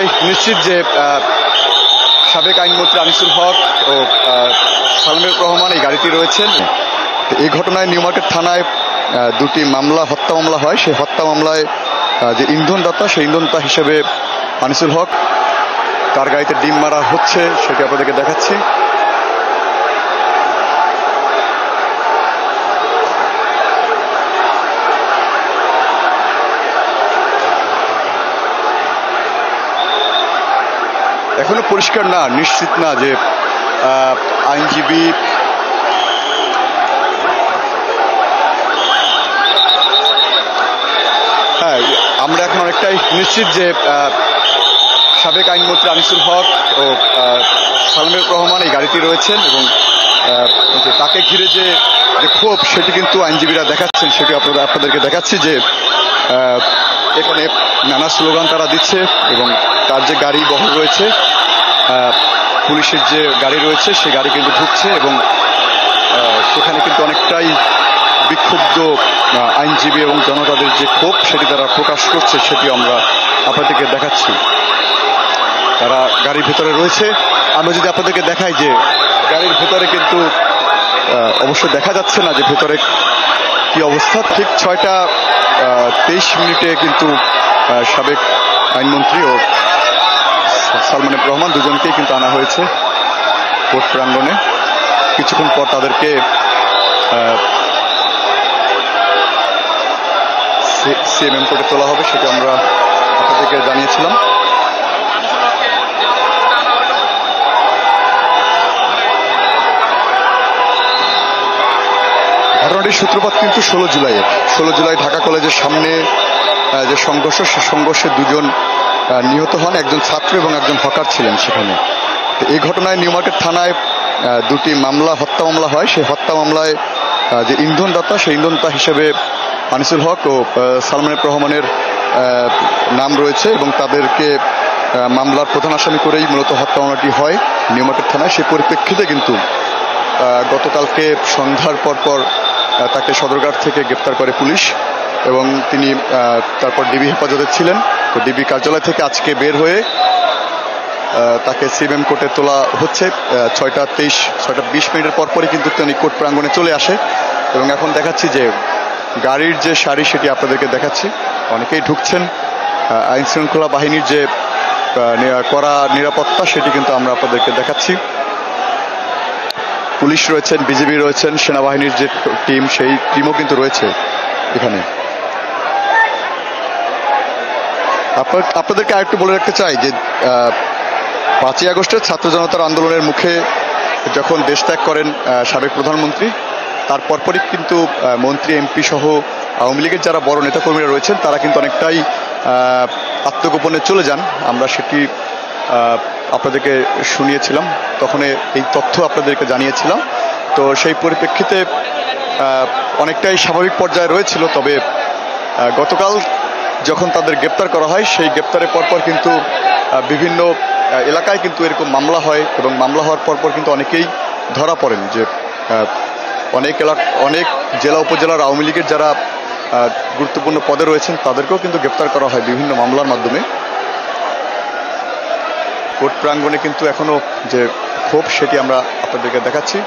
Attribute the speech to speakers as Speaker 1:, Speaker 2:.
Speaker 1: অনেকটাই নিশ্চিত যে সাবেক আইনমন্ত্রী আনিসুল হক ও সালমান রহমান এই গাড়িটি রয়েছেন। এই ঘটনায় নিউ মার্কেট থানায় দুটি মামলা, হত্যা মামলা হয়। সেই হত্যা মামলায় যে ইন্ধনদাতা, সেই ইন্ধনদাতা হিসেবে আনিসুল হক, তার গাড়িতে ডিম মারা হচ্ছে সেটি আপনাদেরকে দেখাচ্ছি। এখনো পরিষ্কার না, নিশ্চিত না যে আইনজীবী আমরা এখন অনেকটাই নিশ্চিত যে সাবেক আইনমন্ত্রী আনিসুল হক ও সালমান রহমান এই গাড়িটি রয়েছেন এবং তাকে ঘিরে যে ক্ষোভ সেটি কিন্তু আইনজীবীরা দেখাচ্ছেন, সেটি আপনাদেরকে দেখাচ্ছি যে এখানে নানা স্লোগান তারা দিচ্ছে এবং তার যে গাড়ি বহর রয়েছে, পুলিশের যে গাড়ি রয়েছে সেই গাড়ি কিন্তু ঢুকছে এবং সেখানে কিন্তু অনেকটাই বিক্ষুব্ধ আইনজীবী এবং জনতাদের যে ক্ষোভ সেটি তারা প্রকাশ করছে, সেটি আমরা আপনাদেরকে দেখাচ্ছি। তারা গাড়ির ভেতরে রয়েছে। আমরা যদি আপনাদেরকে দেখাই যে গাড়ির ভেতরে কিন্তু অবশ্য দেখা যাচ্ছে না যে ভেতরে কি অবস্থা। ঠিক 6টা 23 কিন্তু সাবেক আইনমন্ত্রী ও সালমান রহমান দুজনকেই কিন্তু আনা হয়েছে কোর্ট প্রাঙ্গণে। কিছুক্ষণ পর তাদেরকে সিএমএম কোর্টে তোলা হবে, সেটা আমরা আপনাদেরকে জানিয়েছিলাম। ঘটনাটির সূত্রপাত কিন্তু 16 জুলাই ঢাকা কলেজের সামনে যে সংঘর্ষ, সে সংঘর্ষে দুজন নিহত হন, একজন ছাত্র এবং একজন হকার ছিলেন সেখানে। এই ঘটনায় নিউ মার্কেট থানায় দুটি মামলা, হত্যা মামলা হয়। সেই হত্যা মামলায় যে ইন্ধনদাতা, সেই ইন্ধনদাতা হিসেবে আনিসুল হক ও সালমান রহমানের নাম রয়েছে এবং তাদেরকে মামলার প্রধান আসামি করেই মূলত হত্যা মামলাটি হয় নিউ মার্কেট থানায়। সেই পরিপ্রেক্ষিতে কিন্তু গতকালকে সন্ধ্যার পর তাকে সদরঘাট থেকে গ্রেপ্তার করে পুলিশ এবং তিনি তারপর ডিবি হেফাজতে ছিলেন। তো ডিবি কার্যালয় থেকে আজকে বের হয়ে তাকে সিএমএম কোর্টে তোলা হচ্ছে। 6টা 20 পরপরই কিন্তু তিনি কোর্ট প্রাঙ্গণে চলে আসে এবং এখন দেখাচ্ছি যে গাড়ির যে সারি সেটি আপনাদেরকে দেখাচ্ছি। অনেকেই ঢুকছেন। আইন শৃঙ্খলা বাহিনীর যে কড়া নিরাপত্তা সেটি কিন্তু আমরা আপনাদেরকে দেখাচ্ছি। পুলিশ রয়েছেন, বিজিবি রয়েছেন, সেনাবাহিনীর যে টিম সেই টিমও কিন্তু রয়েছে এখানে। আপনাদেরকে আরেকটু বলে রাখতে চাই যে 5ই আগস্টের ছাত্র জনতার আন্দোলনের মুখে যখন দেশ ত্যাগ করেন সাবেক প্রধানমন্ত্রী, তার পরপরই কিন্তু মন্ত্রী, এমপি সহ আওয়ামী লীগের যারা বড় নেতাকর্মীরা রয়েছেন তারা কিন্তু অনেকটাই আত্মগোপনে চলে যান। আমরা সেটি আপনাদেরকে শুনিয়েছিলাম, তখন এই তথ্য আপনাদেরকে জানিয়েছিলাম। তো সেই পরিপ্রেক্ষিতে অনেকটাই স্বাভাবিক পর্যায়ে রয়েছিল। তবে গতকাল যখন তাদের গ্রেপ্তার করা হয়, সেই গ্রেপ্তারের পরপর কিন্তু বিভিন্ন এলাকায় কিন্তু এরকম মামলা হয় এবং মামলা হওয়ার পরপর কিন্তু অনেকেই ধরা পড়েন। যে অনেক জেলা উপজেলার আওয়ামী লীগের যারা গুরুত্বপূর্ণ পদে রয়েছেন তাদেরকেও কিন্তু গ্রেপ্তার করা হয় বিভিন্ন মামলার মাধ্যমে। কোর্ট প্রাঙ্গণে কিন্তু এখনো যে ক্ষোভ সেটি আমরা আপনাদেরকে দেখাচ্ছি।